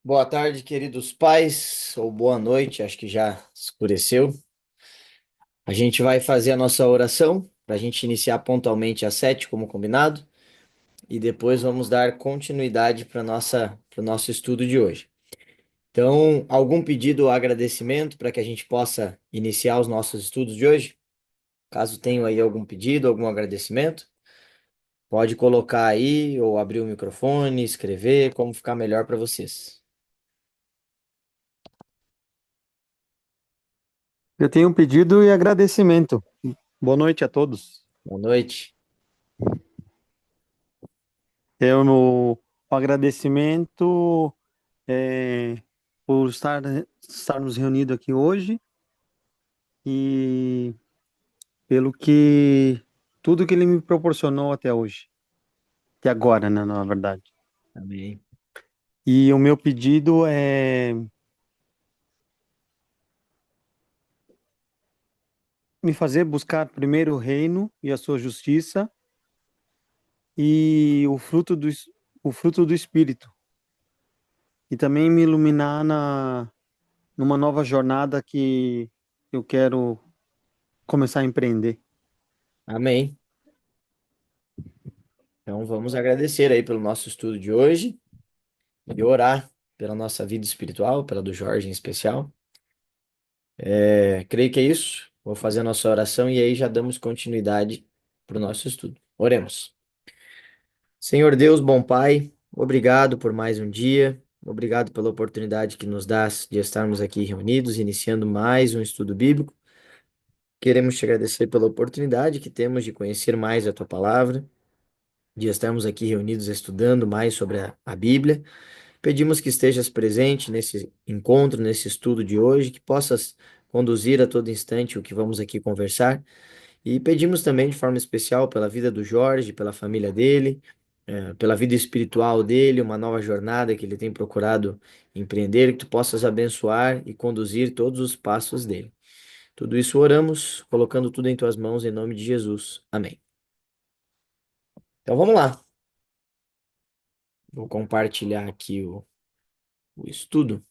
Boa tarde, queridos pais, ou boa noite, acho que já escureceu. A gente vai fazer a nossa oração para a gente iniciar pontualmente às 7, como combinado, e depois vamos dar continuidade para o nosso estudo de hoje. Então, algum pedido ou agradecimento para que a gente possa iniciar os nossos estudos de hoje? Caso tenham aí algum pedido, algum agradecimento, pode colocar aí ou abrir o microfone, escrever, como ficar melhor para vocês. Eu tenho um pedido e agradecimento. Boa noite a todos. Boa noite. O agradecimento por estarmos reunidos aqui hoje e pelo que tudo que ele me proporcionou até hoje, até agora, né, na verdade. Amém. E o meu pedido é me fazer buscar primeiro o reino e a sua justiça e o fruto do Espírito. E também me iluminar numa nova jornada que eu quero começar a empreender. Amém. Então vamos agradecer aí pelo nosso estudo de hoje e orar pela nossa vida espiritual, pela do Jorge em especial. Creio que é isso. Vou fazer a nossa oração e aí já damos continuidade para o nosso estudo. Oremos. Senhor Deus, bom Pai, obrigado por mais um dia. Obrigado pela oportunidade que nos dás de estarmos aqui reunidos, iniciando mais um estudo bíblico. Queremos te agradecer pela oportunidade que temos de conhecer mais a tua palavra, de estarmos aqui reunidos estudando mais sobre a Bíblia. Pedimos que estejas presente nesse encontro, nesse estudo de hoje, que possas conduzir a todo instante o que vamos aqui conversar. E pedimos também de forma especial pela vida do Jorge, pela família dele, pela vida espiritual dele, uma nova jornada que ele tem procurado empreender, que tu possas abençoar e conduzir todos os passos dele. Tudo isso oramos, colocando tudo em tuas mãos, em nome de Jesus. Amém. Então vamos lá. Vou compartilhar aqui o estudo.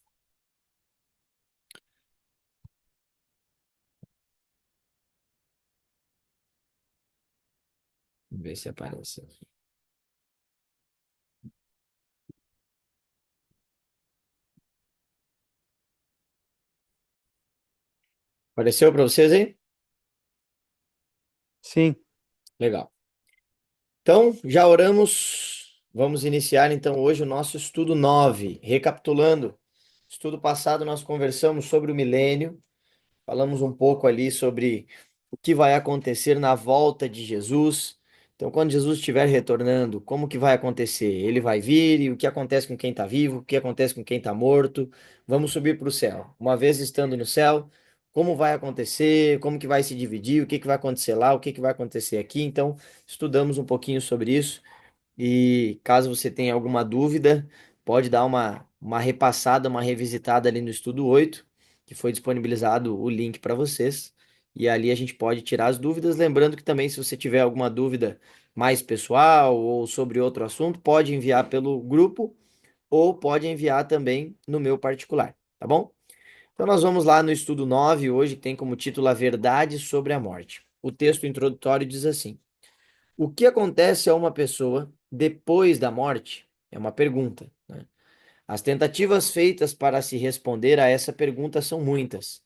Vamos ver se aparece aqui. Apareceu para vocês aí? Sim, Legal. Então, já oramos. Vamos iniciar então hoje o nosso estudo 9. Recapitulando, estudo passado nós conversamos sobre o milênio, falamos um pouco ali sobre o que vai acontecer na volta de Jesus. Então, quando Jesus estiver retornando, como que vai acontecer? Ele vai vir e o que acontece com quem está vivo, o que acontece com quem está morto? Vamos subir para o céu. Uma vez estando no céu, como vai acontecer? Como que vai se dividir? O que que vai acontecer lá? O que que vai acontecer aqui? Então, estudamos um pouquinho sobre isso. E caso você tenha alguma dúvida, pode dar uma repassada, uma revisitada ali no estudo 8 que foi disponibilizado o link para vocês. E ali a gente pode tirar as dúvidas. Lembrando que também, se você tiver alguma dúvida mais pessoal ou sobre outro assunto, pode enviar pelo grupo ou pode enviar também no meu particular, tá bom? Então, nós vamos lá no estudo 9 hoje, que tem como título A Verdade sobre a Morte. O texto introdutório diz assim. O que acontece a uma pessoa depois da morte? É uma pergunta, né? As tentativas feitas para se responder a essa pergunta são muitas,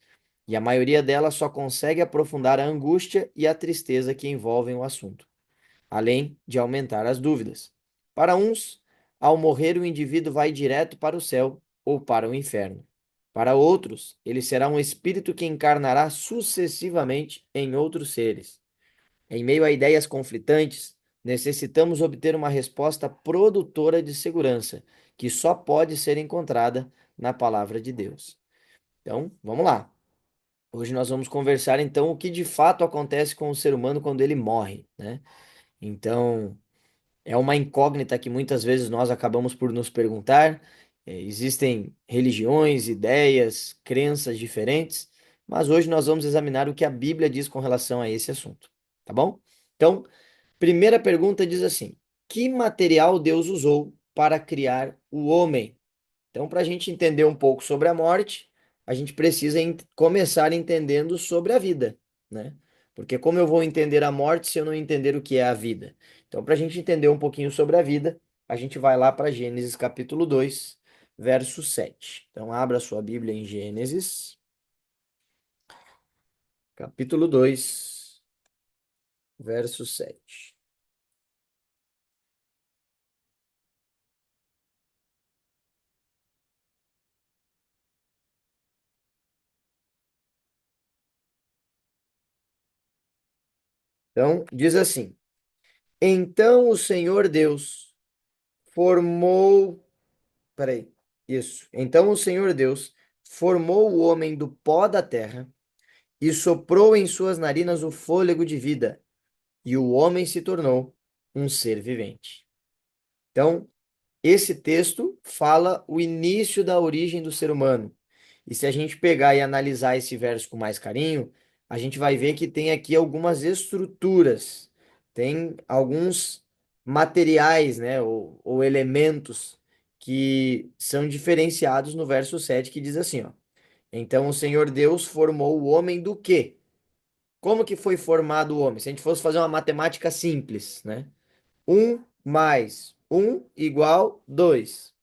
e a maioria delas só consegue aprofundar a angústia e a tristeza que envolvem o assunto, além de aumentar as dúvidas. Para uns, ao morrer, o indivíduo vai direto para o céu ou para o inferno. Para outros, ele será um espírito que encarnará sucessivamente em outros seres. Em meio a ideias conflitantes, necessitamos obter uma resposta produtora de segurança, que só pode ser encontrada na palavra de Deus. Então, vamos lá. Hoje nós vamos conversar então o que de fato acontece com o ser humano quando ele morre, né? Então, é uma incógnita que muitas vezes nós acabamos por nos perguntar. Existem religiões, ideias, crenças diferentes, mas hoje nós vamos examinar o que a Bíblia diz com relação a esse assunto, tá bom? Então, primeira pergunta diz assim: que material Deus usou para criar o homem? Então, para a gente entender um pouco sobre a morte, a gente precisa começar entendendo sobre a vida, né? Porque como eu vou entender a morte se eu não entender o que é a vida? Então, para a gente entender um pouquinho sobre a vida, a gente vai lá para Gênesis capítulo 2, verso 7. Então, abra sua Bíblia em Gênesis, capítulo 2, verso 7. Então, diz assim: Então o Senhor Deus formou. Peraí, isso. Então o Senhor Deus formou o homem do pó da terra e soprou em suas narinas o fôlego de vida, e o homem se tornou um ser vivente. Então, esse texto fala o início da origem do ser humano. E se a gente pegar e analisar esse verso com mais carinho, a gente vai ver que tem aqui algumas estruturas, tem alguns materiais, né, ou elementos que são diferenciados no verso 7 que diz assim, ó. Então o Senhor Deus formou o homem do quê? Como que foi formado o homem? Se a gente fosse fazer uma matemática simples, né? Um mais um igual 2.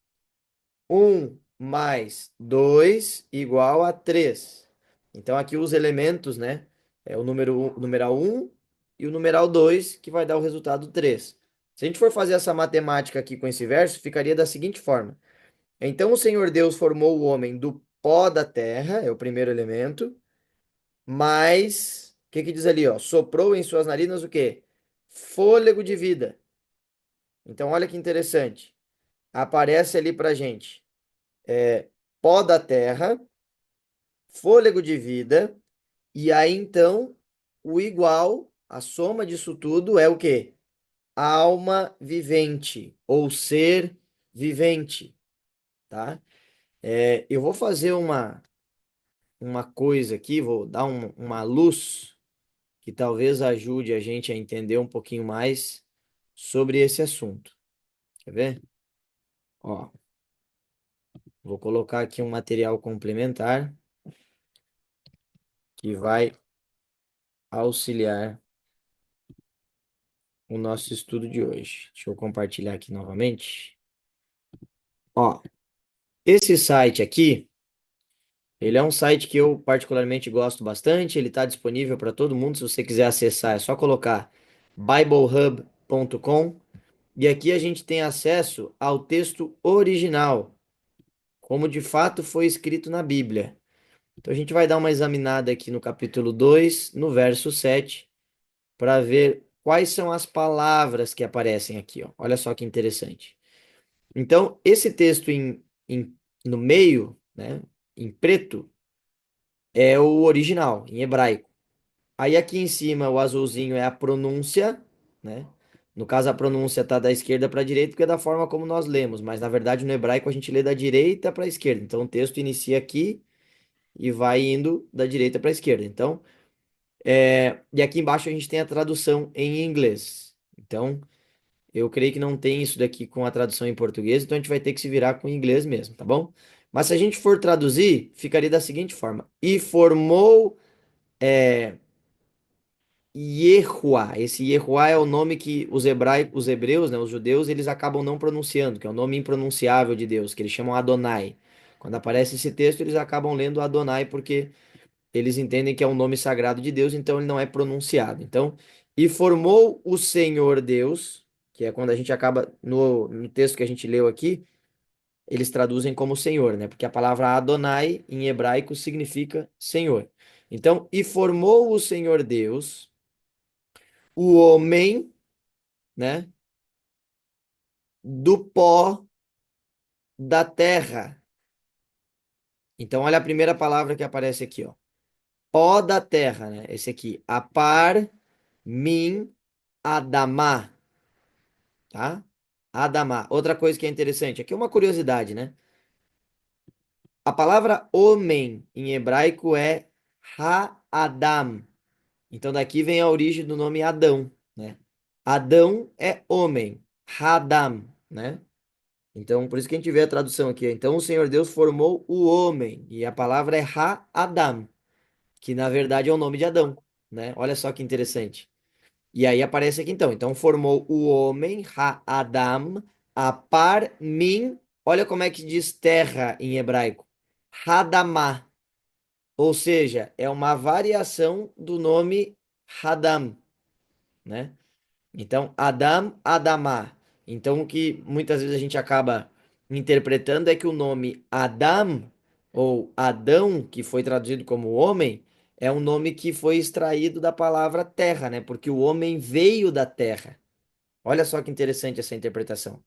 1 mais 2 igual a 3. Então, aqui os elementos, né? É o numeral um e o numeral 2 que vai dar o resultado 3. Se a gente for fazer essa matemática aqui com esse verso, ficaria da seguinte forma. Então, o Senhor Deus formou o homem do pó da terra, é o primeiro elemento, mas, o que que diz ali, ó? Soprou em suas narinas o quê? Fôlego de vida. Então, olha que interessante. Aparece ali pra gente pó da terra, fôlego de vida, e aí então o igual, a soma disso tudo é o quê? Alma vivente, ou ser vivente, tá? Eu vou fazer uma coisa aqui, vou dar uma luz que talvez ajude a gente a entender um pouquinho mais sobre esse assunto. Quer ver? Ó, vou colocar aqui um material complementar que vai auxiliar o nosso estudo de hoje. Deixa eu compartilhar aqui novamente. Ó, esse site aqui, ele é um site que eu particularmente gosto bastante. Ele está disponível para todo mundo. Se você quiser acessar, é só colocar biblehub.com e aqui a gente tem acesso ao texto original, como de fato foi escrito na Bíblia. Então a gente vai dar uma examinada aqui no capítulo 2, no verso 7, para ver quais são as palavras que aparecem aqui, ó. Olha só que interessante. Então, esse texto no meio, né, em preto, é o original, em hebraico. Aí aqui em cima, o azulzinho é a pronúncia, né? No caso, a pronúncia está da esquerda para a direita, porque é da forma como nós lemos, mas na verdade no hebraico a gente lê da direita para a esquerda. Então o texto inicia aqui e vai indo da direita para a esquerda. Então, e aqui embaixo a gente tem a tradução em inglês. Então, eu creio que não tem isso daqui com a tradução em português, então a gente vai ter que se virar com o inglês mesmo, tá bom? Mas se a gente for traduzir, ficaria da seguinte forma: E formou Yehuá. Esse Yehuá é o nome que os hebreus, né, os judeus, eles acabam não pronunciando, que é o nome impronunciável de Deus, que eles chamam Adonai. Quando aparece esse texto, eles acabam lendo Adonai porque eles entendem que é um nome sagrado de Deus, então ele não é pronunciado. Então, e formou o Senhor Deus, que é quando a gente acaba no texto que a gente leu aqui, eles traduzem como Senhor, né? Porque a palavra Adonai em hebraico significa Senhor. Então, e formou o Senhor Deus o homem, né, do pó da terra. Então, olha a primeira palavra que aparece aqui, ó. Pó da terra, né? Esse aqui, apar min adamá, tá? Adamá. Outra coisa que é interessante, aqui é uma curiosidade, né? A palavra homem em hebraico é ha-adam. Então daqui vem a origem do nome Adão, né? Adão é homem, Hadam, né? Então, por isso que a gente vê a tradução aqui. Então, o Senhor Deus formou o homem, e a palavra é Ha-Adam, que na verdade é o nome de Adão, né? Olha só que interessante. E aí aparece aqui então. Então, formou o homem, Ha-Adam, a par mim. Olha como é que diz terra em hebraico. Hadamah. Ou seja, é uma variação do nome Hadam, né? Então, Adam, Adamá. Então, o que muitas vezes a gente acaba interpretando é que o nome Adam, ou Adão, que foi traduzido como homem, é um nome que foi extraído da palavra terra, né? Porque o homem veio da terra. Olha só que interessante essa interpretação.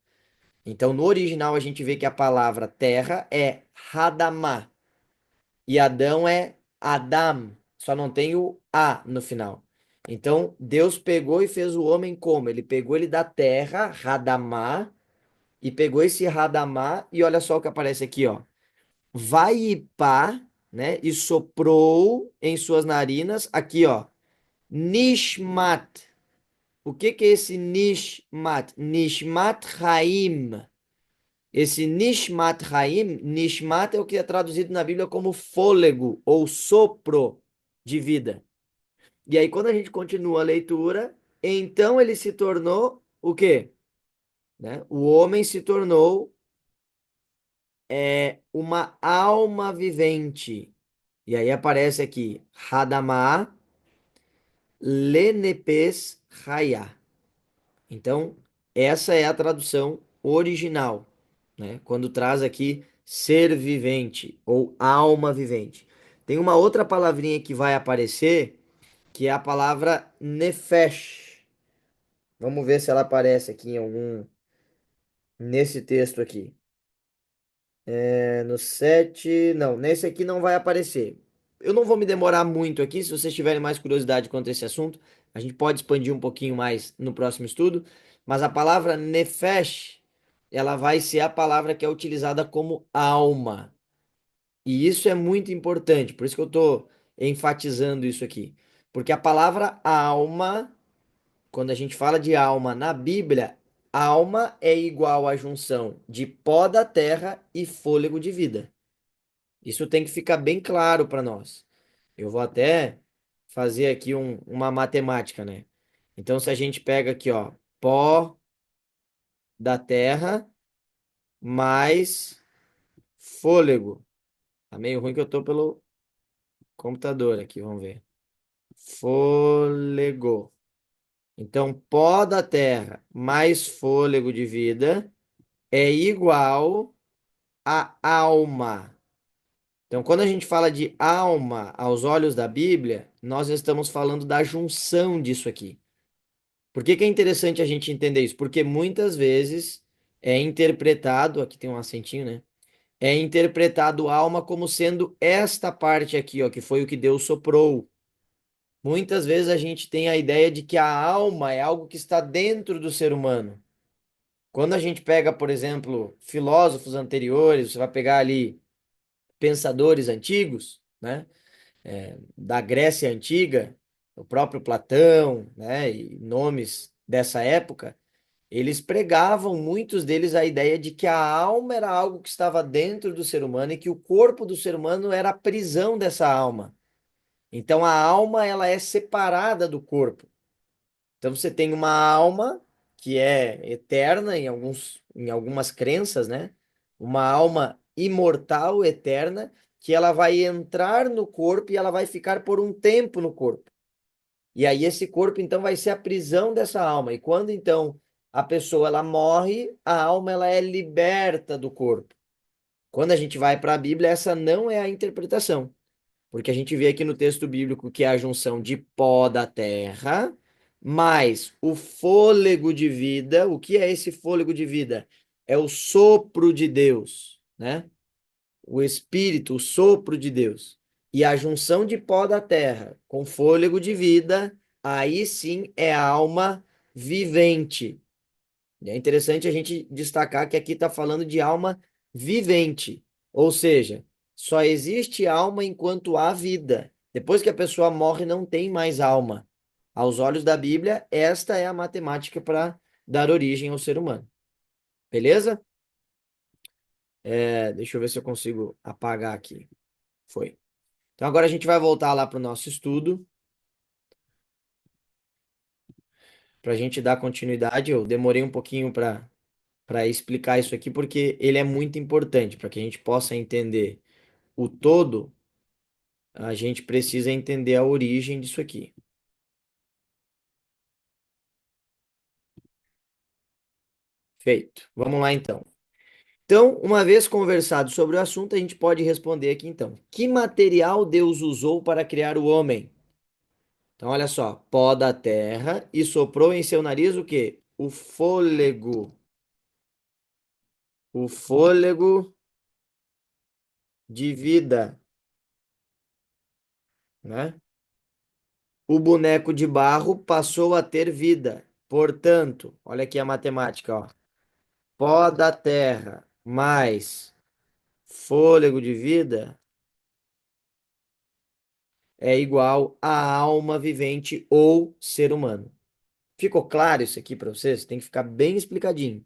Então, no original, a gente vê que a palavra terra é Hadamá. E Adão é Adam, só não tem o A no final. Então, Deus pegou e fez o homem como? Ele pegou ele da terra, Radamá, e pegou esse Radamá, e olha só o que aparece aqui, ó. Vai e pá, né? E soprou em suas narinas, aqui, ó. Nishmat. O que que é esse Nishmat? Nishmat Haim. Esse Nishmat Haim, Nishmat é o que é traduzido na Bíblia como fôlego ou sopro de vida. E aí, quando a gente continua a leitura, então ele se tornou o quê? Né? O homem se tornou uma alma vivente. E aí aparece aqui, Hadamah Lenepes Hayah. Então, essa é a tradução original, né? Quando traz aqui ser vivente ou alma vivente. Tem uma outra palavrinha que vai aparecer, que é a palavra nefesh. Vamos ver se ela aparece aqui em algum nesse texto aqui. No 7, não, nesse aqui não vai aparecer. Eu não vou me demorar muito aqui, se vocês tiverem mais curiosidade quanto a esse assunto, a gente pode expandir um pouquinho mais no próximo estudo, mas a palavra nefesh, ela vai ser a palavra que é utilizada como alma. E isso é muito importante, por isso que eu estou enfatizando isso aqui. Porque a palavra alma, quando a gente fala de alma na Bíblia, alma é igual à junção de pó da terra e fôlego de vida. Isso tem que ficar bem claro para nós. Eu vou até fazer aqui uma matemática, né? Então, se a gente pega aqui, ó, pó da terra mais fôlego. Tá meio ruim que eu tô pelo computador aqui, vamos ver. Fôlego. Então, pó da terra mais fôlego de vida é igual a alma. Então, quando a gente fala de alma aos olhos da Bíblia, nós estamos falando da junção disso aqui. Por que que é interessante a gente entender isso? Porque muitas vezes é interpretado, aqui tem um acentinho, né? É interpretado alma como sendo esta parte aqui, ó, que foi o que Deus soprou. Muitas vezes a gente tem a ideia de que a alma é algo que está dentro do ser humano. Quando a gente pega, por exemplo, filósofos anteriores, você vai pegar ali pensadores antigos, né? Da Grécia Antiga, o próprio Platão, né, e nomes dessa época, eles pregavam, muitos deles, a ideia de que a alma era algo que estava dentro do ser humano e que o corpo do ser humano era a prisão dessa alma. Então a alma ela é separada do corpo. Então você tem uma alma que é eterna em algumas crenças, né? Uma alma imortal, eterna, que ela vai entrar no corpo e ela vai ficar por um tempo no corpo. E aí esse corpo então vai ser a prisão dessa alma. E quando então a pessoa ela morre, a alma ela é liberta do corpo. Quando a gente vai para a Bíblia, essa não é a interpretação. Porque a gente vê aqui no texto bíblico que é a junção de pó da terra, mais o fôlego de vida. O que é esse fôlego de vida? É o sopro de Deus, né? O espírito, o sopro de Deus. E a junção de pó da terra com fôlego de vida, aí sim é a alma vivente. E é interessante a gente destacar que aqui está falando de alma vivente, ou seja, só existe alma enquanto há vida. Depois que a pessoa morre, não tem mais alma. Aos olhos da Bíblia, esta é a matemática para dar origem ao ser humano. Beleza? Deixa eu ver se eu consigo apagar aqui. Foi. Então agora a gente vai voltar lá para o nosso estudo, para a gente dar continuidade. Eu demorei um pouquinho para explicar isso aqui, porque ele é muito importante para que a gente possa entender o todo. A gente precisa entender a origem disso aqui. Feito. Vamos lá então. Então, uma vez conversado sobre o assunto, a gente pode responder aqui então. Que material Deus usou para criar o homem? Então, olha só, pó da terra e soprou em seu nariz o quê? O fôlego. O fôlego de vida, né? O boneco de barro passou a ter vida. Portanto, olha aqui a matemática, ó. Pó da terra mais fôlego de vida é igual a alma vivente ou ser humano. Ficou claro isso aqui para vocês? Tem que ficar bem explicadinho.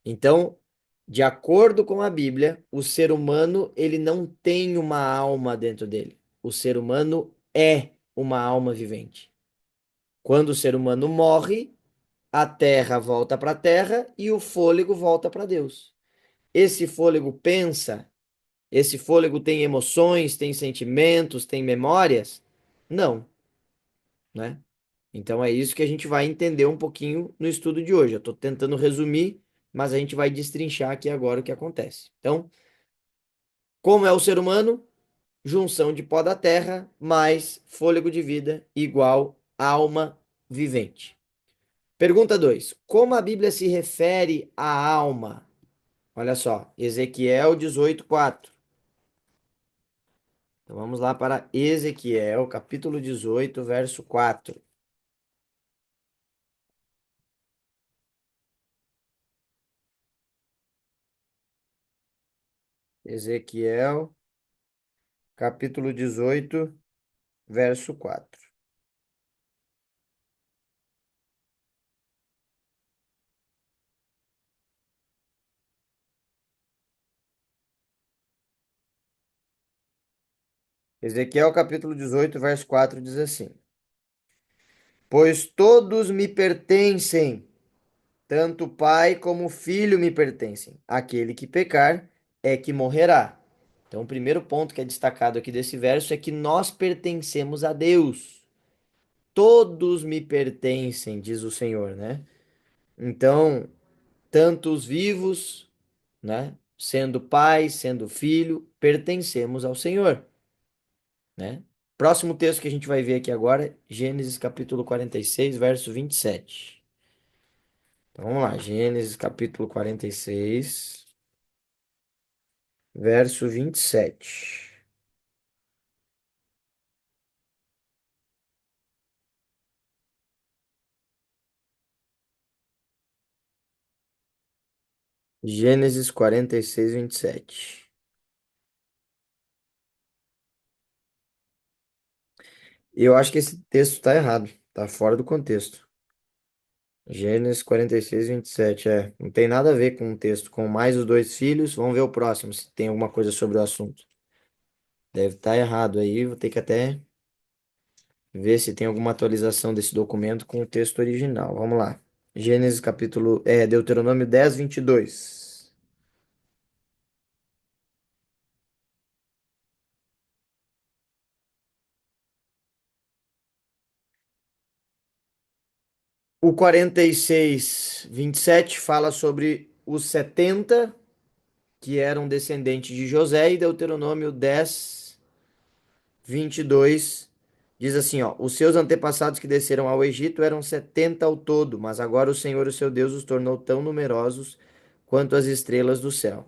Então, de acordo com a Bíblia, o ser humano, ele não tem uma alma dentro dele. O ser humano é uma alma vivente. Quando o ser humano morre, a terra volta para a terra e o fôlego volta para Deus. Esse fôlego pensa, esse fôlego tem emoções, tem sentimentos, tem memórias? Não, né? Então é isso que a gente vai entender um pouquinho no estudo de hoje. Eu estou tentando resumir, mas a gente vai destrinchar aqui agora o que acontece. Então, como é o ser humano? Junção de pó da terra mais fôlego de vida igual alma vivente. Pergunta 2. Como a Bíblia se refere à alma? Olha só, Ezequiel 18:4. Então vamos lá para Ezequiel, capítulo 18, verso 4. Ezequiel, capítulo 18, verso 4. Ezequiel, capítulo 18, verso 4 diz assim: Pois todos me pertencem, tanto o pai como o filho me pertencem. Aquele que pecar é que morrerá. Então, o primeiro ponto que é destacado aqui desse verso é que nós pertencemos a Deus. Todos me pertencem, diz o Senhor, né? Então, tanto os vivos, né, sendo pai, sendo filho, pertencemos ao Senhor, né? Próximo texto que a gente vai ver aqui agora, Gênesis capítulo 46, verso 27. Então vamos lá, Gênesis capítulo 46, verso 27. Gênesis 46, 27. Eu acho que esse texto está errado, está fora do contexto. Gênesis 46, 27, não tem nada a ver com o texto, com mais os dois filhos. Vamos ver o próximo, se tem alguma coisa sobre o assunto. Deve estar errado aí, vou ter que até ver se tem alguma atualização desse documento com o texto original. Vamos lá. Gênesis capítulo, Deuteronômio 10, 22. O 46, 27 fala sobre os 70 que eram descendentes de José, e Deuteronômio 10, 22 diz assim, ó: Os seus antepassados que desceram ao Egito eram 70 ao todo, mas agora o Senhor, o seu Deus, os tornou tão numerosos quanto as estrelas do céu.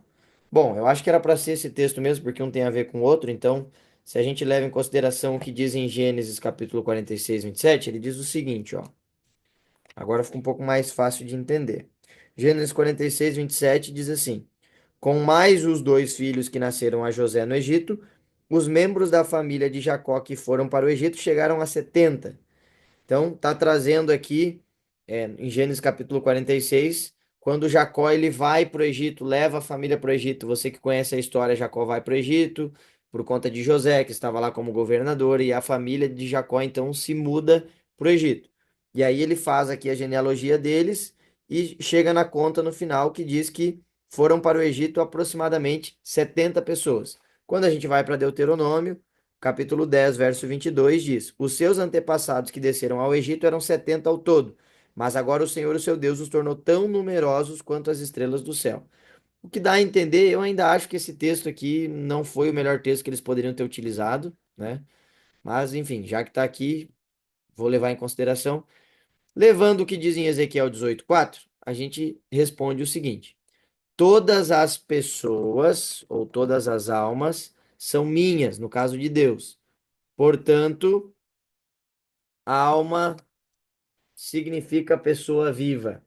Bom, eu acho que era para ser esse texto mesmo, porque um tem a ver com o outro, então, se a gente leva em consideração o que diz em Gênesis capítulo 46, 27, ele diz o seguinte, ó. Agora fica um pouco mais fácil de entender. Gênesis 46, 27 diz assim: Com mais os dois filhos que nasceram a José no Egito, os membros da família de Jacó que foram para o Egito chegaram a 70. Então, está trazendo aqui, em Gênesis capítulo 46, quando Jacó ele vai para o Egito, leva a família para o Egito. Você que conhece a história, Jacó vai para o Egito por conta de José, que estava lá como governador, e a família de Jacó então se muda para o Egito. E aí ele faz aqui a genealogia deles e chega na conta no final que diz que foram para o Egito aproximadamente 70 pessoas. Quando a gente vai para Deuteronômio, capítulo 10, verso 22 diz: Os seus antepassados que desceram ao Egito eram 70 ao todo, mas agora o Senhor, o seu Deus, os tornou tão numerosos quanto as estrelas do céu. O que dá a entender, eu ainda acho que esse texto aqui não foi o melhor texto que eles poderiam ter utilizado, né? Mas, enfim, já que está aqui, vou levar em consideração. Levando o que diz em Ezequiel 18:4, a gente responde o seguinte: todas as pessoas ou todas as almas são minhas, no caso de Deus. Portanto, alma significa pessoa viva,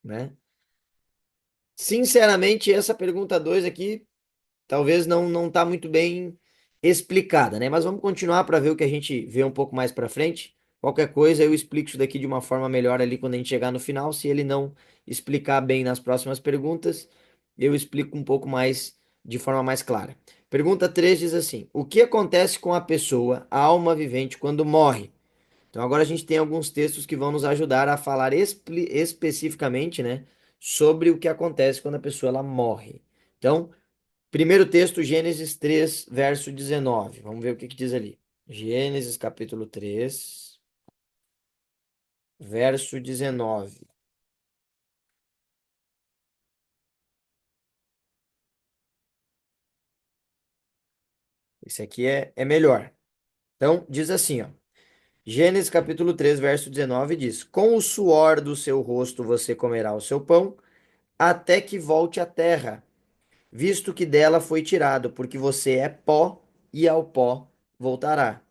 né? Sinceramente, essa pergunta 2 aqui talvez não tá muito bem explicada, né? Mas vamos continuar para ver o que a gente vê um pouco mais para frente. Qualquer coisa eu explico isso daqui de uma forma melhor ali quando a gente chegar no final. Se ele não explicar bem nas próximas perguntas, eu explico um pouco mais de forma mais clara. Pergunta 3 diz assim: O que acontece com a pessoa, a alma vivente, quando morre? Então agora a gente tem alguns textos que vão nos ajudar a falar especificamente, né, sobre o que acontece quando a pessoa ela morre. Então, primeiro texto, Gênesis 3, verso 19. Vamos ver o que que diz ali. Gênesis capítulo 3, verso 19. Esse aqui é melhor. Então, diz assim, ó. Gênesis capítulo 3, verso 19 diz: Com o suor do seu rosto você comerá o seu pão, até que volte à terra, visto que dela foi tirado, porque você é pó e ao pó voltará.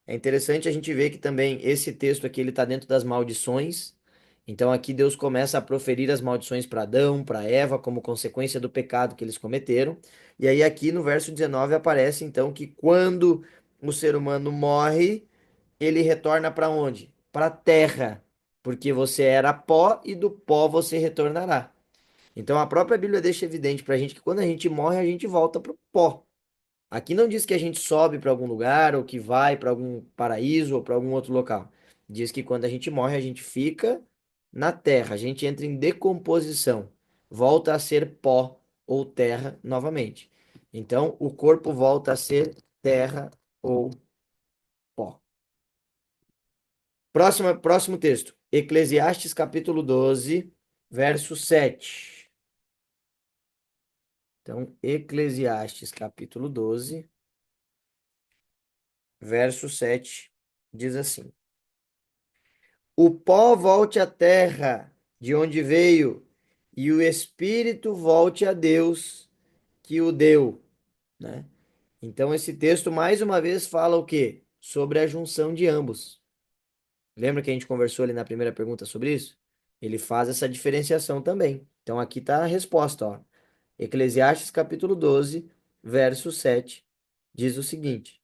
É interessante a gente ver que também esse texto aqui ele está dentro das maldições. Então aqui Deus começa a proferir as maldições para Adão, para Eva, como consequência do pecado que eles cometeram. E aí aqui no verso 19 aparece então que quando o ser humano morre, ele retorna para onde? Para a terra, porque você era pó e do pó você retornará. Então a própria Bíblia deixa evidente para a gente que quando a gente morre, a gente volta para o pó. Aqui não diz que a gente sobe para algum lugar ou que vai para algum paraíso ou para algum outro local. Diz que quando a gente morre, a gente fica na terra, a gente entra em decomposição, volta a ser pó ou terra novamente. Então, o corpo volta a ser terra ou pó. Próximo texto. Eclesiastes capítulo 12, verso 7. Então, Eclesiastes capítulo 12, verso 7 diz assim: O pó volte à terra de onde veio, e o espírito volte a Deus que o deu, né? Então esse texto mais uma vez fala o quê? Sobre a junção de ambos. Lembra que a gente conversou ali na primeira pergunta sobre isso? Ele faz essa diferenciação também. Então aqui está a resposta, ó. Eclesiastes capítulo 12, verso 7, diz o seguinte: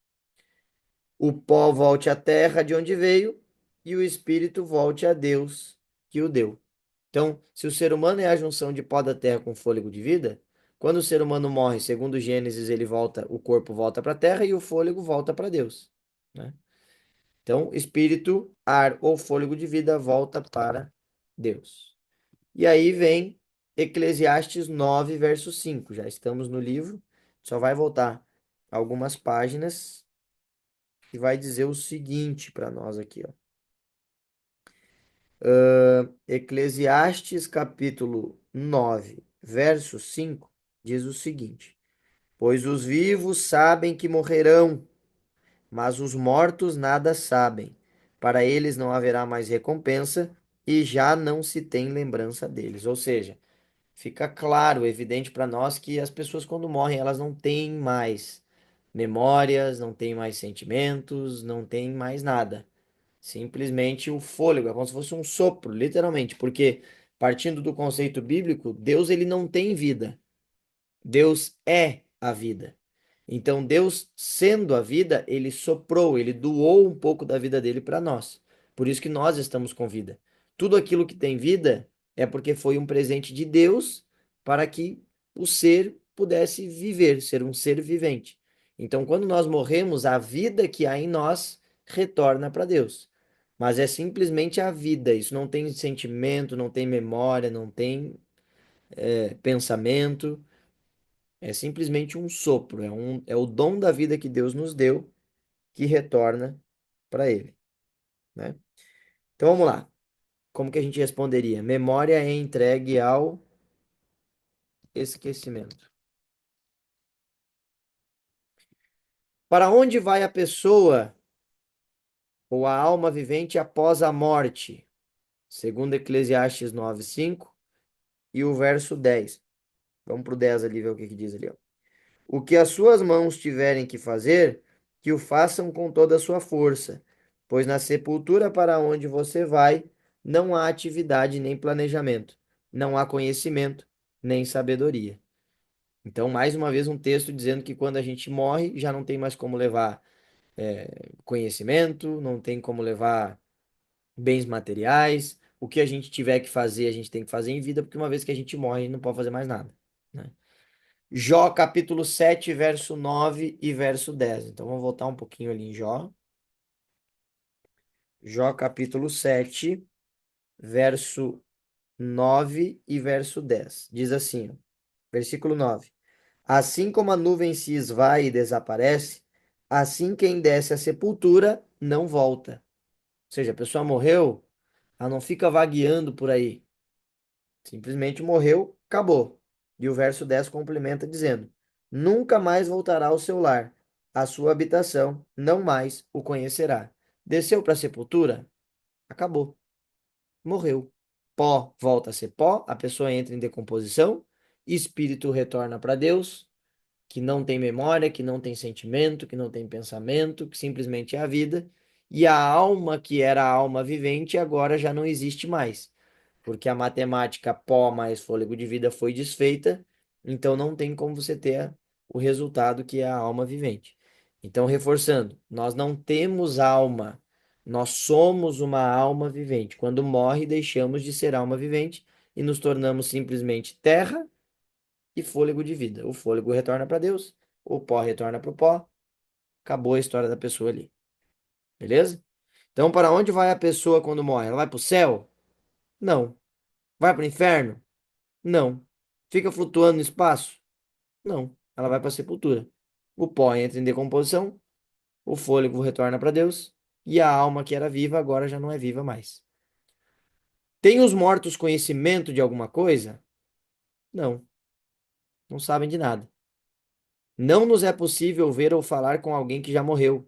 O pó volte à terra de onde veio, e o espírito volte a Deus que o deu. Então, se o ser humano é a junção de pó da terra com fôlego de vida, quando o ser humano morre, segundo Gênesis, ele volta, o corpo volta para a terra e o fôlego volta para Deus, né? Então, espírito, ar ou fôlego de vida volta para Deus. E aí vem Eclesiastes 9, verso 5. Já estamos no livro, só vai voltar algumas páginas e vai dizer o seguinte para nós aqui, ó. Eclesiastes capítulo 9, verso 5, diz o seguinte: Pois os vivos sabem que morrerão, mas os mortos nada sabem. Para eles não haverá mais recompensa e já não se tem lembrança deles. Ou seja, fica claro, evidente para nós que as pessoas quando morrem, elas não têm mais memórias, não têm mais sentimentos, não têm mais nada. Simplesmente o fôlego, é como se fosse um sopro, literalmente, porque partindo do conceito bíblico, Deus ele não tem vida. Deus é a vida. Então Deus, sendo a vida, ele soprou, ele doou um pouco da vida dele para nós. Por isso que nós estamos com vida. Tudo aquilo que tem vida é porque foi um presente de Deus para que o ser pudesse viver, ser um ser vivente. Então, quando nós morremos, a vida que há em nós retorna para Deus. Mas é simplesmente a vida, isso não tem sentimento, não tem memória, não tem pensamento, é simplesmente um sopro, é o dom da vida que Deus nos deu que retorna para Ele, né? Então vamos lá. Como que a gente responderia? Memória é entregue ao esquecimento. Para onde vai a pessoa ou a alma vivente após a morte? Segundo Eclesiastes 9:5 e o verso 10. Vamos para o 10 ali ver o que que diz ali, ó. O que as suas mãos tiverem que fazer, que o façam com toda a sua força, pois na sepultura para onde você vai, não há atividade nem planejamento, não há conhecimento nem sabedoria. Então, mais uma vez, um texto dizendo que quando a gente morre, já não tem mais como levar conhecimento, não tem como levar bens materiais. O que a gente tiver que fazer, a gente tem que fazer em vida, porque uma vez que a gente morre, a gente não pode fazer mais nada, né? Jó, capítulo 7 verso 9 e verso 10. Então, vamos voltar um pouquinho ali em Jó. Jó, capítulo 7 verso 9 e verso 10. Diz assim, ó, versículo 9. Assim como a nuvem se esvai e desaparece, assim quem desce à sepultura não volta. Ou seja, a pessoa morreu, ela não fica vagueando por aí. Simplesmente morreu, acabou. E o verso 10 complementa dizendo: Nunca mais voltará ao seu lar, à sua habitação, não mais o conhecerá. Desceu para a sepultura, acabou, morreu. Pó volta a ser pó, a pessoa entra em decomposição, espírito retorna para Deus, que não tem memória, que não tem sentimento, que não tem pensamento, que simplesmente é a vida, e a alma que era a alma vivente agora já não existe mais, porque a matemática pó mais fôlego de vida foi desfeita, então não tem como você ter o resultado que é a alma vivente. Então, reforçando, nós não temos alma, nós somos uma alma vivente. Quando morre, deixamos de ser alma vivente e nos tornamos simplesmente terra e fôlego de vida. O fôlego retorna para Deus, o pó retorna para o pó, acabou a história da pessoa ali. Beleza? Então, para onde vai a pessoa quando morre? Ela vai para o céu? Não. Vai para o inferno? Não. Fica flutuando no espaço? Não. Ela vai para a sepultura. O pó entra em decomposição, o fôlego retorna para Deus e a alma que era viva agora já não é viva mais. Tem os mortos conhecimento de alguma coisa? Não. Não sabem de nada. Não nos é possível ver ou falar com alguém que já morreu.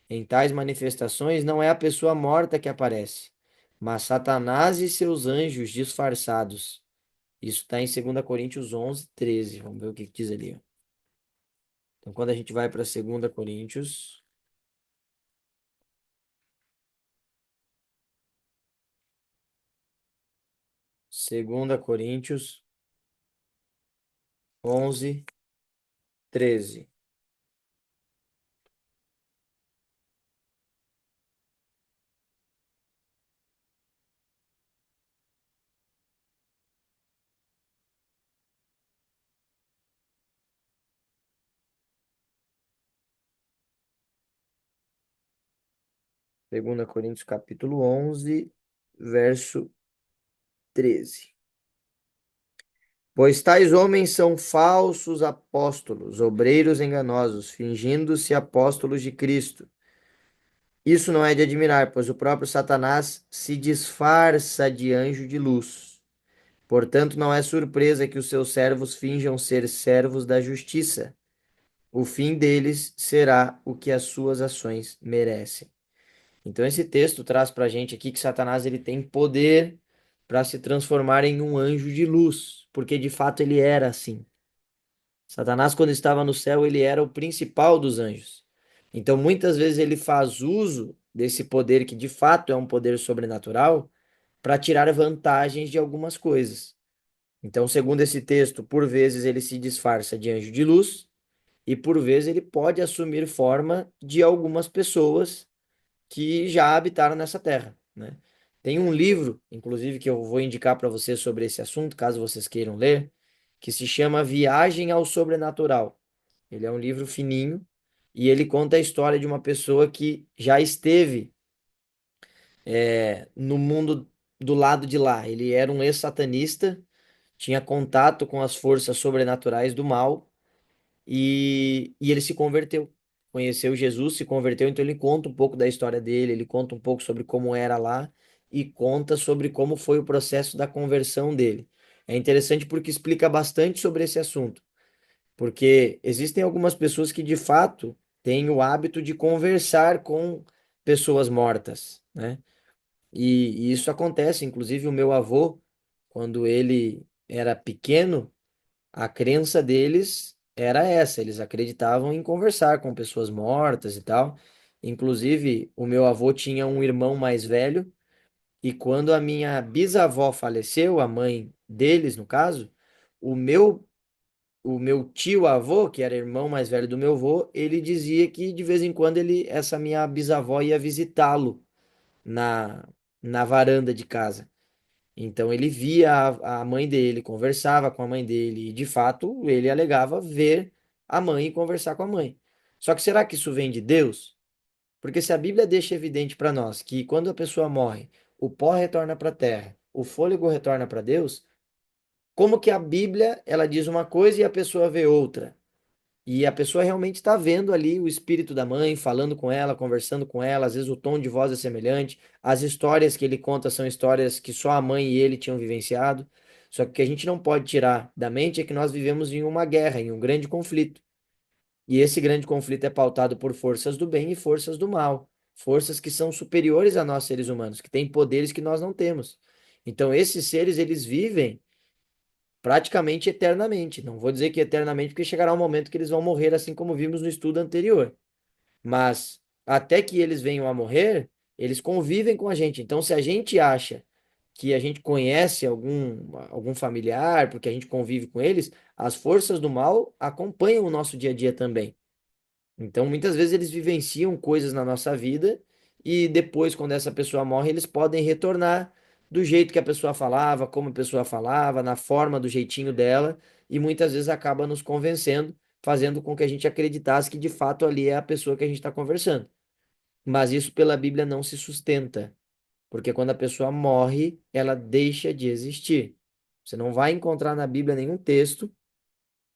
Em tais manifestações, não é a pessoa morta que aparece, mas Satanás e seus anjos disfarçados. Isso está em 2 Coríntios 11:13. Vamos ver o que que diz ali, ó. Então, quando a gente vai para 2 Coríntios, 2 Coríntios 11:13. 2 Coríntios capítulo 11, verso 13. Pois tais homens são falsos apóstolos, obreiros enganosos, fingindo-se apóstolos de Cristo. Isso não é de admirar, pois o próprio Satanás se disfarça de anjo de luz. Portanto, não é surpresa que os seus servos finjam ser servos da justiça. O fim deles será o que as suas ações merecem. Então, esse texto traz para a gente aqui que Satanás ele tem poder para se transformar em um anjo de luz, porque de fato ele era assim. Satanás, quando estava no céu, ele era o principal dos anjos. Então, muitas vezes ele faz uso desse poder, que de fato é um poder sobrenatural, para tirar vantagens de algumas coisas. Então, segundo esse texto, por vezes ele se disfarça de anjo de luz, e por vezes ele pode assumir forma de algumas pessoas que já habitaram nessa terra, né? Tem um livro, inclusive, que eu vou indicar para vocês sobre esse assunto, caso vocês queiram ler, que se chama Viagem ao Sobrenatural. Ele é um livro fininho e ele conta a história de uma pessoa que já esteve no mundo do lado de lá. Ele era um ex-satanista, tinha contato com as forças sobrenaturais do mal e ele se converteu. Conheceu Jesus, se converteu, então ele conta um pouco da história dele, ele conta um pouco sobre como era lá e conta sobre como foi o processo da conversão dele. É interessante porque explica bastante sobre esse assunto, porque existem algumas pessoas que de fato têm o hábito de conversar com pessoas mortas, né? E isso acontece, inclusive o meu avô, quando ele era pequeno, a crença deles era essa, eles acreditavam em conversar com pessoas mortas e tal. Inclusive, o meu avô tinha um irmão mais velho, e quando a minha bisavó faleceu, a mãe deles, no caso, o meu o meu tio-avô, que era irmão mais velho do meu avô, ele dizia que de vez em quando essa minha bisavó ia visitá-lo na, na varanda de casa. Então ele via a mãe dele, conversava com a mãe dele, e de fato ele alegava ver a mãe e conversar com a mãe. Só que será que isso vem de Deus? Porque se a Bíblia deixa evidente para nós que quando a pessoa morre, o pó retorna para a terra, o fôlego retorna para Deus, como que a Bíblia ela diz uma coisa e a pessoa vê outra? E a pessoa realmente está vendo ali o espírito da mãe, falando com ela, conversando com ela, às vezes o tom de voz é semelhante, as histórias que ele conta são histórias que só a mãe e ele tinham vivenciado. Só que o que a gente não pode tirar da mente é que nós vivemos em uma guerra, em um grande conflito. E esse grande conflito é pautado por forças do bem e forças do mal. Forças que são superiores a nós seres humanos, que têm poderes que nós não temos. Então, esses seres, eles vivem praticamente eternamente. Não vou dizer que eternamente, porque chegará um momento que eles vão morrer, assim como vimos no estudo anterior. Mas até que eles venham a morrer, eles convivem com a gente. Então, se a gente acha que a gente conhece algum familiar, porque a gente convive com eles, as forças do mal acompanham o nosso dia a dia também. Então, muitas vezes eles vivenciam coisas na nossa vida e depois, quando essa pessoa morre, eles podem retornar do jeito que a pessoa falava, como a pessoa falava, na forma, do jeitinho dela, e muitas vezes acaba nos convencendo, fazendo com que a gente acreditasse que de fato ali é a pessoa que a gente está conversando. Mas isso pela Bíblia não se sustenta, porque quando a pessoa morre, ela deixa de existir. Você não vai encontrar na Bíblia nenhum texto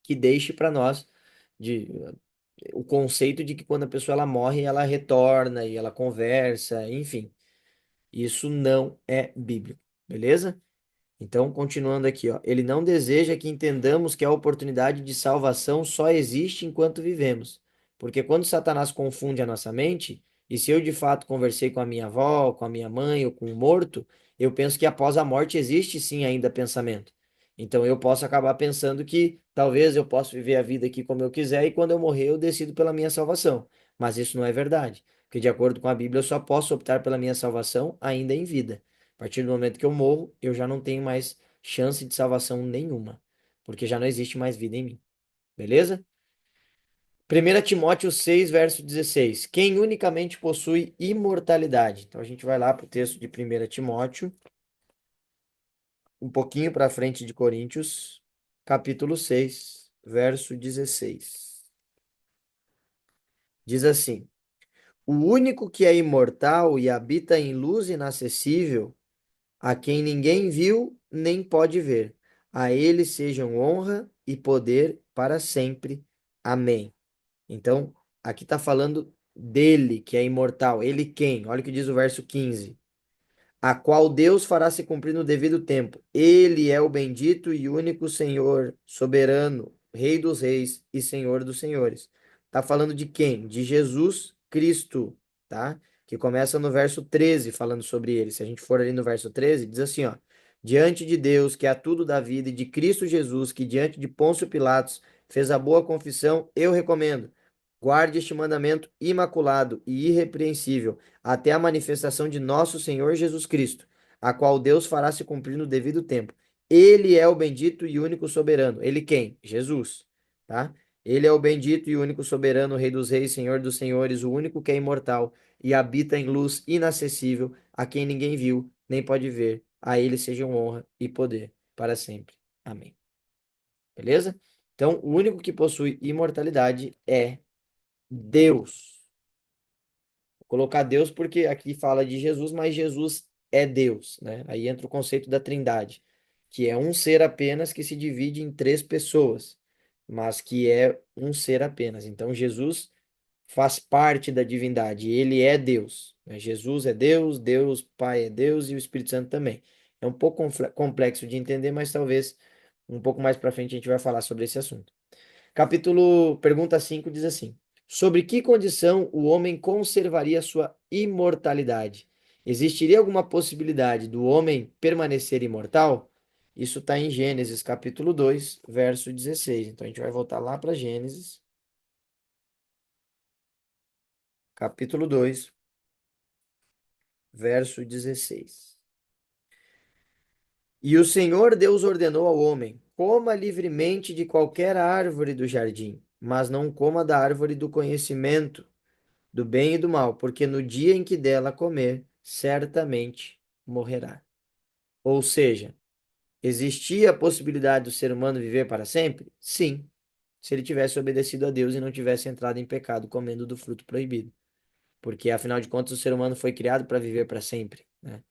que deixe para nós de o conceito de que quando a pessoa ela morre, ela retorna e ela conversa, enfim. Isso não é bíblico, beleza? Então, continuando aqui, ó, ele não deseja que entendamos que a oportunidade de salvação só existe enquanto vivemos. Porque quando Satanás confunde a nossa mente, e se eu de fato conversei com a minha avó, com a minha mãe ou com um morto, eu penso que após a morte existe sim ainda pensamento. Então eu posso acabar pensando que talvez eu possa viver a vida aqui como eu quiser e quando eu morrer eu decido pela minha salvação. Mas isso não é verdade, porque de acordo com a Bíblia eu só posso optar pela minha salvação ainda em vida. A partir do momento que eu morro, eu já não tenho mais chance de salvação nenhuma, porque já não existe mais vida em mim. Beleza? 1 Timóteo 6 verso 16. Quem unicamente possui imortalidade. Então a gente vai lá para o texto de 1 Timóteo, um pouquinho para frente de Coríntios, capítulo 6 verso 16. Diz assim: O único que é imortal e habita em luz inacessível, a quem ninguém viu nem pode ver. A ele sejam honra e poder para sempre. Amém. Então, aqui está falando dele, que é imortal. Ele quem? Olha o que diz o verso 15: a qual Deus fará se cumprir no devido tempo. Ele é o bendito e único Senhor, soberano, Rei dos reis e Senhor dos senhores. Tá falando de quem? De Jesus Cristo, tá? Que começa no verso 13 falando sobre ele. Se a gente for ali no verso 13, diz assim, ó: diante de Deus, que a tudo dá vida, e de Cristo Jesus, que diante de Pôncio Pilatos fez a boa confissão, eu recomendo. Guarde este mandamento imaculado e irrepreensível até a manifestação de nosso Senhor Jesus Cristo, a qual Deus fará se cumprir no devido tempo. Ele é o bendito e único soberano. Ele quem? Jesus, tá? Ele é o bendito e único soberano, Rei dos reis, Senhor dos senhores, o único que é imortal e habita em luz inacessível, a quem ninguém viu nem pode ver. A ele sejam honra e poder para sempre. Amém. Beleza? Então, o único que possui imortalidade é Deus. Vou colocar Deus porque aqui fala de Jesus, mas Jesus é Deus, né? Aí entra o conceito da Trindade, que é um ser apenas que se divide em três pessoas, mas que é um ser apenas. Então, Jesus faz parte da divindade, ele é Deus, né? Jesus é Deus, Deus Pai é Deus e o Espírito Santo também. É um pouco complexo de entender, mas talvez um pouco mais para frente a gente vai falar sobre esse assunto. Pergunta 5 diz assim: sobre que condição o homem conservaria sua imortalidade? Existiria alguma possibilidade do homem permanecer imortal? Isso está em Gênesis capítulo 2 verso 16. Então a gente vai voltar lá para Gênesis, capítulo 2 verso 16. E o Senhor Deus ordenou ao homem: coma livremente de qualquer árvore do jardim, mas não coma da árvore do conhecimento do bem e do mal, porque no dia em que dela comer, certamente morrerá. Ou seja, existia a possibilidade do ser humano viver para sempre? Sim, se ele tivesse obedecido a Deus e não tivesse entrado em pecado comendo do fruto proibido. Porque, afinal de contas, o ser humano foi criado para viver para sempre, né?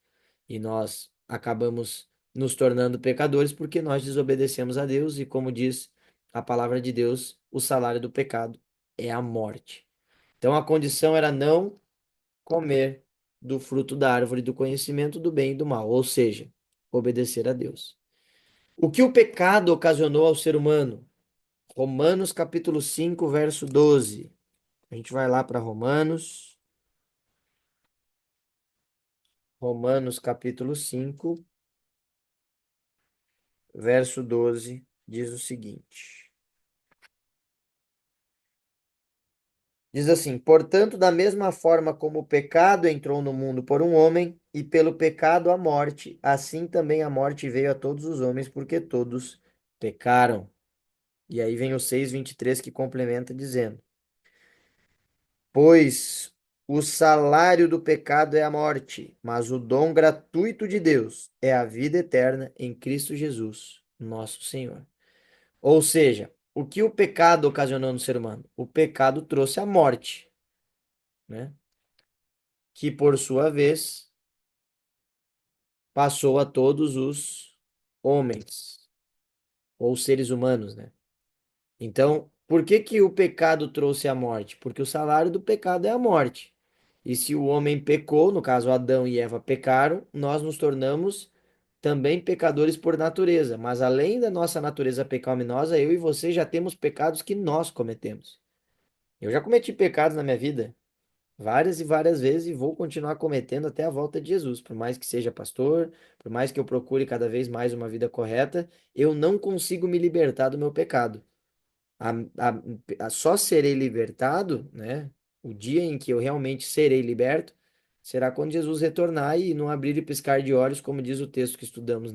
E nós acabamos nos tornando pecadores porque nós desobedecemos a Deus e, como diz a palavra de Deus, o salário do pecado é a morte. Então, a condição era não comer do fruto da árvore do conhecimento do bem e do mal, ou seja, obedecer a Deus. O que o pecado ocasionou ao ser humano? Romanos capítulo 5, verso 12. A gente vai lá para Romanos capítulo 5, verso 12, diz o seguinte. Diz assim: portanto, da mesma forma como o pecado entrou no mundo por um homem, e pelo pecado a morte, assim também a morte veio a todos os homens, porque todos pecaram. E aí vem o 6:23 que complementa dizendo: pois o salário do pecado é a morte, mas o dom gratuito de Deus é a vida eterna em Cristo Jesus, nosso Senhor. Ou seja, o que o pecado ocasionou no ser humano? O pecado trouxe a morte, né? Que por sua vez passou a todos os homens ou seres humanos, né? Então, por que que o pecado trouxe a morte? Porque o salário do pecado é a morte. E se o homem pecou, no caso Adão e Eva pecaram, nós nos tornamos também pecadores por natureza. Mas além da nossa natureza pecaminosa, eu e você já temos pecados que nós cometemos. Eu já cometi pecados na minha vida, várias e várias vezes, e vou continuar cometendo até a volta de Jesus. Por mais que seja pastor, por mais que eu procure cada vez mais uma vida correta, eu não consigo me libertar do meu pecado a, só serei libertado, né? O dia em que eu realmente serei liberto será quando Jesus retornar e não abrir e piscar de olhos, como diz o texto que estudamos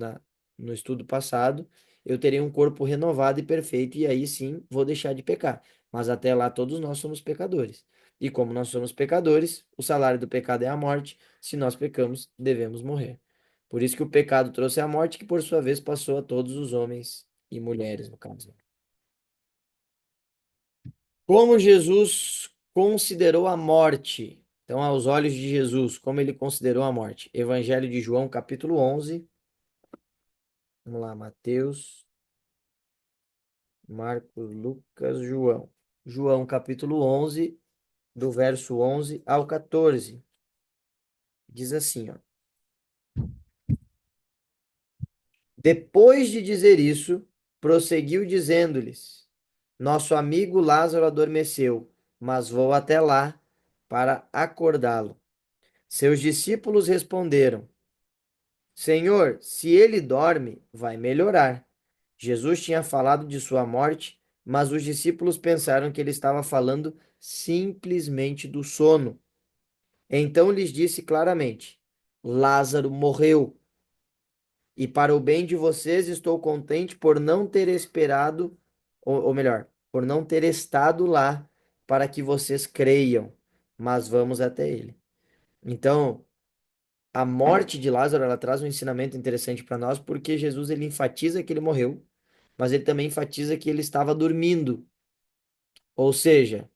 no estudo passado, eu terei um corpo renovado e perfeito, e aí sim vou deixar de pecar. Mas até lá todos nós somos pecadores. E como nós somos pecadores, o salário do pecado é a morte. Se nós pecamos, devemos morrer. Por isso que o pecado trouxe a morte, que por sua vez passou a todos os homens e mulheres, no caso. Como Jesus considerou a morte? Então, aos olhos de Jesus, como ele considerou a morte? Evangelho de João, capítulo 11. Vamos lá, Mateus, Marcos, Lucas, João. João, capítulo 11, do verso 11 ao 14. Diz assim, ó. Depois de dizer isso, prosseguiu dizendo-lhes: nosso amigo Lázaro adormeceu, mas vou até lá para acordá-lo. Seus discípulos responderam: Senhor, se ele dorme, vai melhorar. Jesus tinha falado de sua morte, mas os discípulos pensaram que ele estava falando simplesmente do sono. Então lhes disse claramente: Lázaro morreu, e para o bem de vocês estou contente por não ter esperado, ou melhor, por não ter estado lá para que vocês creiam, mas vamos até ele. Então, a morte de Lázaro, ela traz um ensinamento interessante para nós, porque Jesus ele enfatiza que ele morreu, mas ele também enfatiza que ele estava dormindo. Ou seja,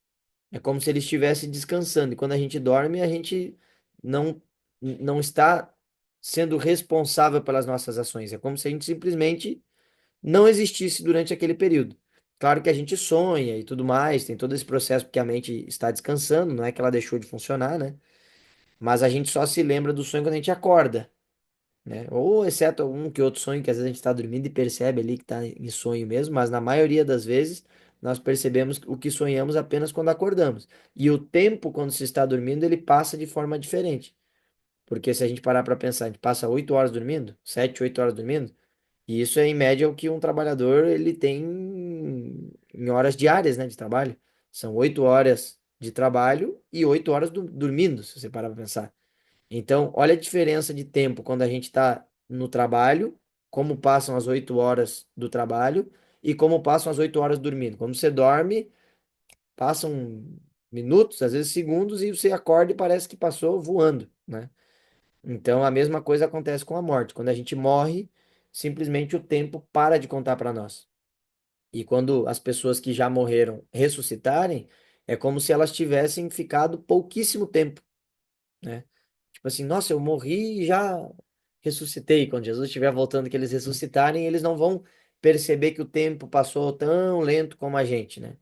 é como se ele estivesse descansando. E quando a gente dorme, a gente não, não está sendo responsável pelas nossas ações. É como se a gente simplesmente não existisse durante aquele período. Claro que a gente sonha e tudo mais, tem todo esse processo porque a mente está descansando, não é que ela deixou de funcionar, né? Mas a gente só se lembra do sonho quando a gente acorda, né? Ou exceto um que outro sonho que às vezes a gente está dormindo e percebe ali que está em sonho mesmo, mas na maioria das vezes nós percebemos o que sonhamos apenas quando acordamos. E o tempo, quando se está dormindo, ele passa de forma diferente. Porque se a gente parar para pensar, a gente passa 8 horas dormindo, 7, 8 horas dormindo, e isso é em média o que um trabalhador ele tem em horas diárias, né, de trabalho. São 8 horas de trabalho e 8 horas dormindo, se você parar para pensar. Então, olha a diferença de tempo quando a gente está no trabalho, como passam as 8 horas do trabalho e como passam as 8 horas dormindo. Quando você dorme, passam minutos, às vezes segundos, e você acorda e parece que passou voando, né? Então, a mesma coisa acontece com a morte. Quando a gente morre, simplesmente o tempo para de contar para nós. E quando as pessoas que já morreram ressuscitarem, é como se elas tivessem ficado pouquíssimo tempo, né? Tipo assim, nossa, eu morri e já ressuscitei. Quando Jesus estiver voltando, que eles ressuscitarem, eles não vão perceber que o tempo passou tão lento como a gente, né?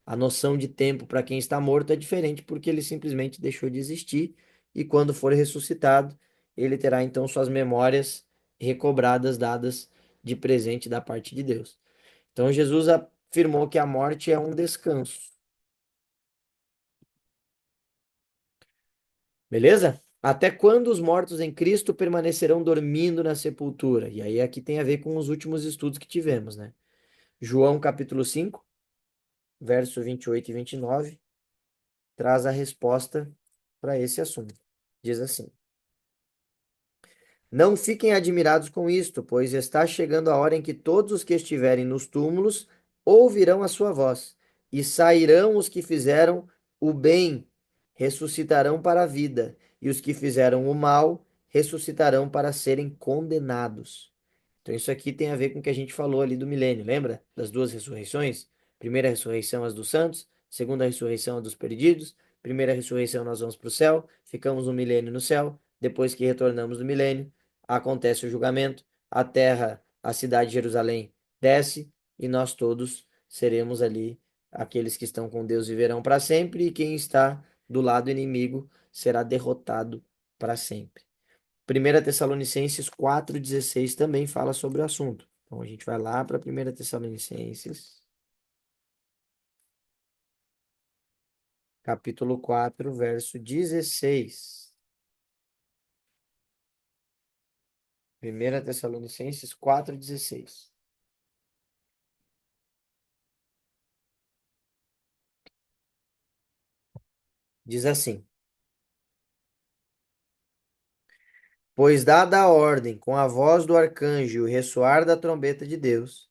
A noção de tempo para quem está morto é diferente porque ele simplesmente deixou de existir e quando for ressuscitado, ele terá então suas memórias recobradas, dadas de presente da parte de Deus. Então Jesus afirmou que a morte é um descanso. Beleza? Até quando os mortos em Cristo permanecerão dormindo na sepultura? E aí aqui tem a ver com os últimos estudos que tivemos, né? João capítulo 5, verso 28 e 29, traz a resposta para esse assunto. Diz assim: Não fiquem admirados com isto, pois está chegando a hora em que todos os que estiverem nos túmulos ouvirão a sua voz, e sairão os que fizeram o bem, ressuscitarão para a vida, e os que fizeram o mal ressuscitarão para serem condenados. Então, isso aqui tem a ver com o que a gente falou ali do milênio, lembra? Das duas ressurreições? Primeira ressurreição, as dos santos, segunda ressurreição, a dos perdidos. Primeira ressurreição, nós vamos para o céu, ficamos um milênio no céu. Depois que retornamos do milênio, acontece o julgamento, a terra, a cidade de Jerusalém desce e nós todos seremos ali, aqueles que estão com Deus viverão para sempre e quem está do lado inimigo será derrotado para sempre. 1 Tessalonicenses 4,16 também fala sobre o assunto. Então a gente vai lá para 1 Tessalonicenses, capítulo 4, verso 16. 1 Tessalonicenses 4,16. Diz assim: Pois dada a ordem com a voz do arcanjo e o ressoar da trombeta de Deus,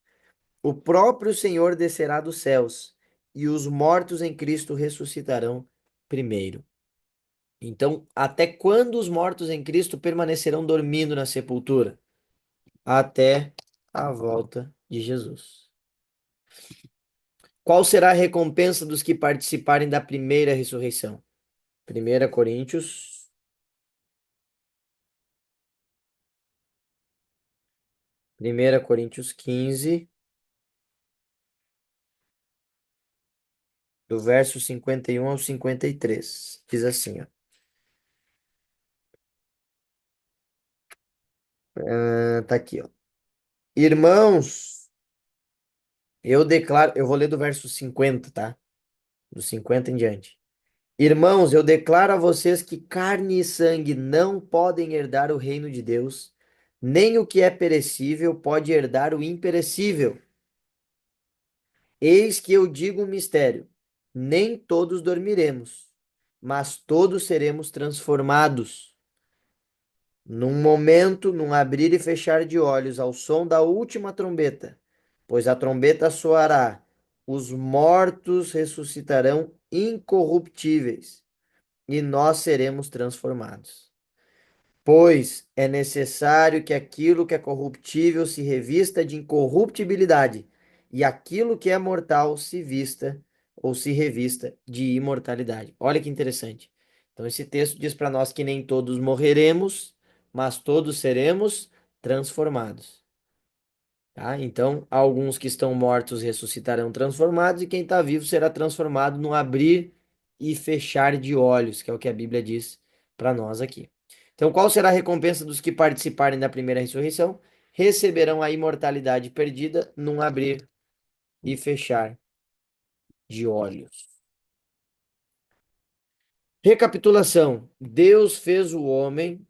o próprio Senhor descerá dos céus, e os mortos em Cristo ressuscitarão primeiro. Então, até quando os mortos em Cristo permanecerão dormindo na sepultura? Até a volta de Jesus. Qual será a recompensa dos que participarem da primeira ressurreição? 1 Coríntios 15, do verso 51 ao 53. Diz assim, ó. Tá aqui, ó. Irmãos, eu declaro, eu vou ler do verso 50, tá? Do 50 em diante. Irmãos, eu declaro a vocês que carne e sangue não podem herdar o reino de Deus, nem o que é perecível pode herdar o imperecível. Eis que eu digo um mistério: nem todos dormiremos, mas todos seremos transformados. Num momento, num abrir e fechar de olhos, ao som da última trombeta, pois a trombeta soará, os mortos ressuscitarão incorruptíveis e nós seremos transformados. Pois é necessário que aquilo que é corruptível se revista de incorruptibilidade, e aquilo que é mortal se vista ou se revista de imortalidade. Olha que interessante. Então, esse texto diz para nós que nem todos morreremos, mas todos seremos transformados. Tá? Então, alguns que estão mortos ressuscitarão transformados, e quem está vivo será transformado no abrir e fechar de olhos, que é o que a Bíblia diz para nós aqui. Então, qual será a recompensa dos que participarem da primeira ressurreição? Receberão a imortalidade perdida num abrir e fechar de olhos. Recapitulação: Deus fez o homem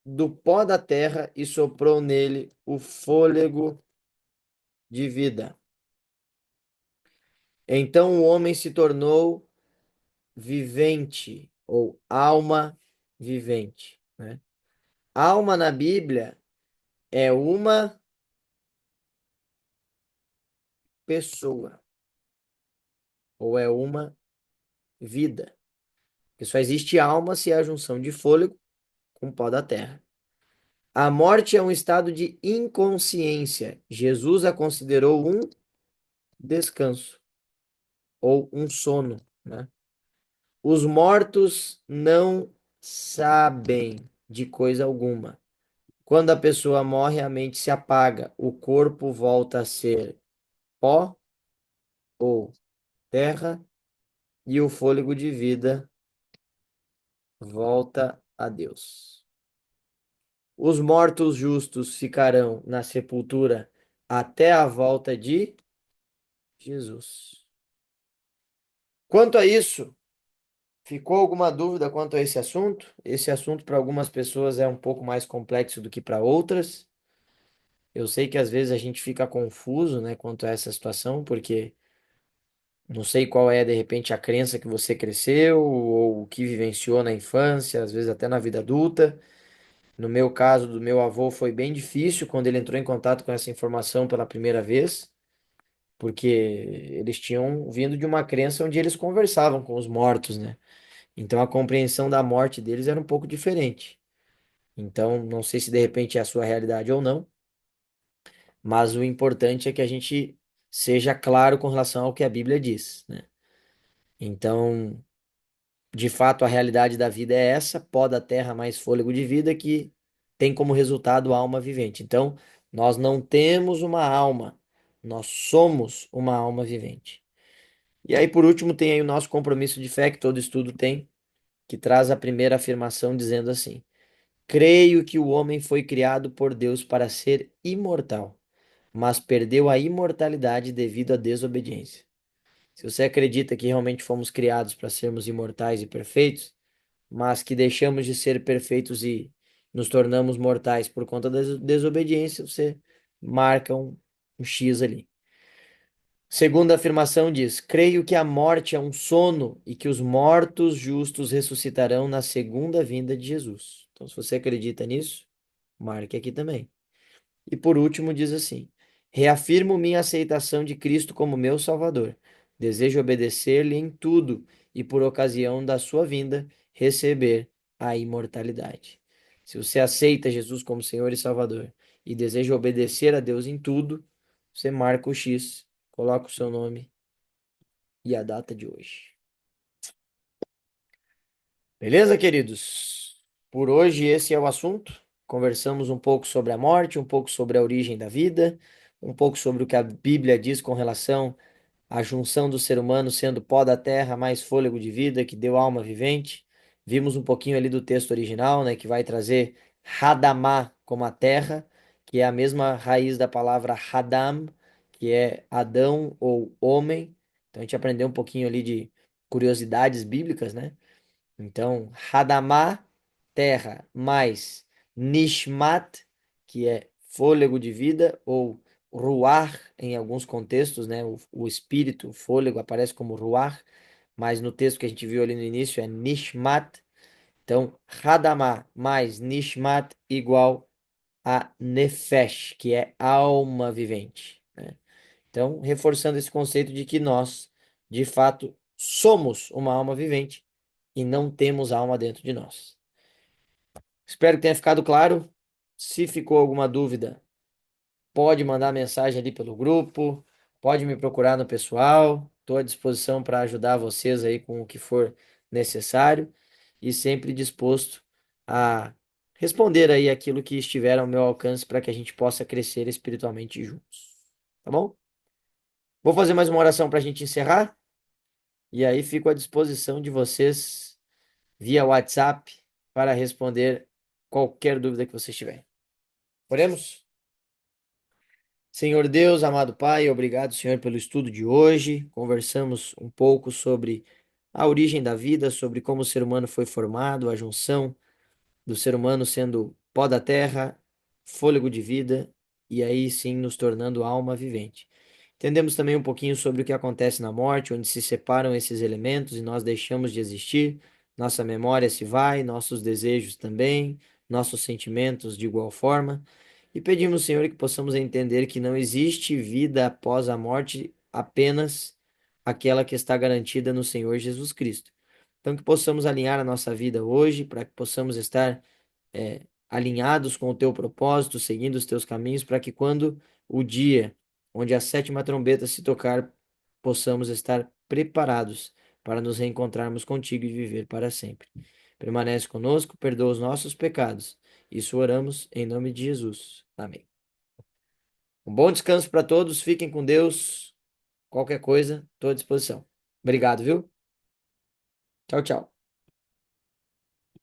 do pó da terra e soprou nele o fôlego de vida. Então o homem se tornou vivente ou alma vivente, né? Alma na Bíblia é uma pessoa ou é uma vida. Porque só existe alma se é a junção de fôlego com pó da terra. A morte é um estado de inconsciência. Jesus a considerou um descanso ou um sono, né? Os mortos não sabem de coisa alguma. Quando a pessoa morre, a mente se apaga, o corpo volta a ser pó ou terra e o fôlego de vida volta a Deus. Os mortos justos ficarão na sepultura até a volta de Jesus. Quanto a isso, ficou alguma dúvida quanto a esse assunto? Esse assunto para algumas pessoas é um pouco mais complexo do que para outras. Eu sei que às vezes a gente fica confuso, né, quanto a essa situação, porque não sei qual é, de repente, a crença que você cresceu ou o que vivenciou na infância, às vezes até na vida adulta. No meu caso, do meu avô, foi bem difícil quando ele entrou em contato com essa informação pela primeira vez, porque eles tinham vindo de uma crença onde eles conversavam com os mortos, né? Então a compreensão da morte deles era um pouco diferente. Então, não sei se de repente é a sua realidade ou não, mas o importante é que a gente seja claro com relação ao que a Bíblia diz, né? Então, de fato, a realidade da vida é essa, pó da terra mais fôlego de vida, que tem como resultado a alma vivente. Então, nós não temos uma alma, nós somos uma alma vivente. E aí, por último, tem aí o nosso compromisso de fé, que todo estudo tem, que traz a primeira afirmação dizendo assim: Creio que o homem foi criado por Deus para ser imortal, mas perdeu a imortalidade devido à desobediência. Se você acredita que realmente fomos criados para sermos imortais e perfeitos, mas que deixamos de ser perfeitos e nos tornamos mortais por conta da desobediência, você marca um X ali. Segunda afirmação diz: Creio que a morte é um sono e que os mortos justos ressuscitarão na segunda vinda de Jesus. Então, se você acredita nisso, marque aqui também. E por último, diz assim: Reafirmo minha aceitação de Cristo como meu Salvador. Desejo obedecer-lhe em tudo e, por ocasião da sua vinda, receber a imortalidade. Se você aceita Jesus como Senhor e Salvador e deseja obedecer a Deus em tudo, você marca o X, coloca o seu nome e a data de hoje. Beleza, queridos? Por hoje esse é o assunto. Conversamos um pouco sobre a morte, um pouco sobre a origem da vida, um pouco sobre o que a Bíblia diz com relação à junção do ser humano sendo pó da terra mais fôlego de vida que deu alma vivente. Vimos um pouquinho ali do texto original, né, que vai trazer Hadamá como a terra, que é a mesma raiz da palavra Hadam, que é Adão ou homem. Então a gente aprendeu um pouquinho ali de curiosidades bíblicas, né? Então, Hadamá, terra, mais Nishmat, que é fôlego de vida, ou Ruach, em alguns contextos, né? O espírito, o fôlego, aparece como Ruach, mas no texto que a gente viu ali no início é Nishmat. Então, Hadamá mais Nishmat igual a Nefesh, que é alma vivente, né? Então, reforçando esse conceito de que nós, de fato, somos uma alma vivente e não temos alma dentro de nós. Espero que tenha ficado claro. Se ficou alguma dúvida, pode mandar mensagem ali pelo grupo, pode me procurar no pessoal. Estou à disposição para ajudar vocês aí com o que for necessário e sempre disposto a responder aí aquilo que estiver ao meu alcance para que a gente possa crescer espiritualmente juntos. Tá bom? Vou fazer mais uma oração para a gente encerrar e aí fico à disposição de vocês via WhatsApp para responder qualquer dúvida que vocês tiverem. Oremos? Senhor Deus, amado Pai, obrigado, Senhor, pelo estudo de hoje. Conversamos um pouco sobre a origem da vida, sobre como o ser humano foi formado, a junção do ser humano sendo pó da terra, fôlego de vida, e aí sim nos tornando alma vivente. Entendemos também um pouquinho sobre o que acontece na morte, onde se separam esses elementos e nós deixamos de existir, nossa memória se vai, nossos desejos também, nossos sentimentos de igual forma. E pedimos, Senhor, que possamos entender que não existe vida após a morte, apenas aquela que está garantida no Senhor Jesus Cristo. Então, que possamos alinhar a nossa vida hoje, para que possamos estar alinhados com o teu propósito, seguindo os teus caminhos, para que quando o dia onde a sétima trombeta se tocar, possamos estar preparados para nos reencontrarmos contigo e viver para sempre. Permanece conosco, perdoa os nossos pecados. Isso oramos em nome de Jesus. Amém. Um bom descanso para todos, fiquem com Deus. Qualquer coisa, estou à disposição. Obrigado, viu? Tchau, tchau.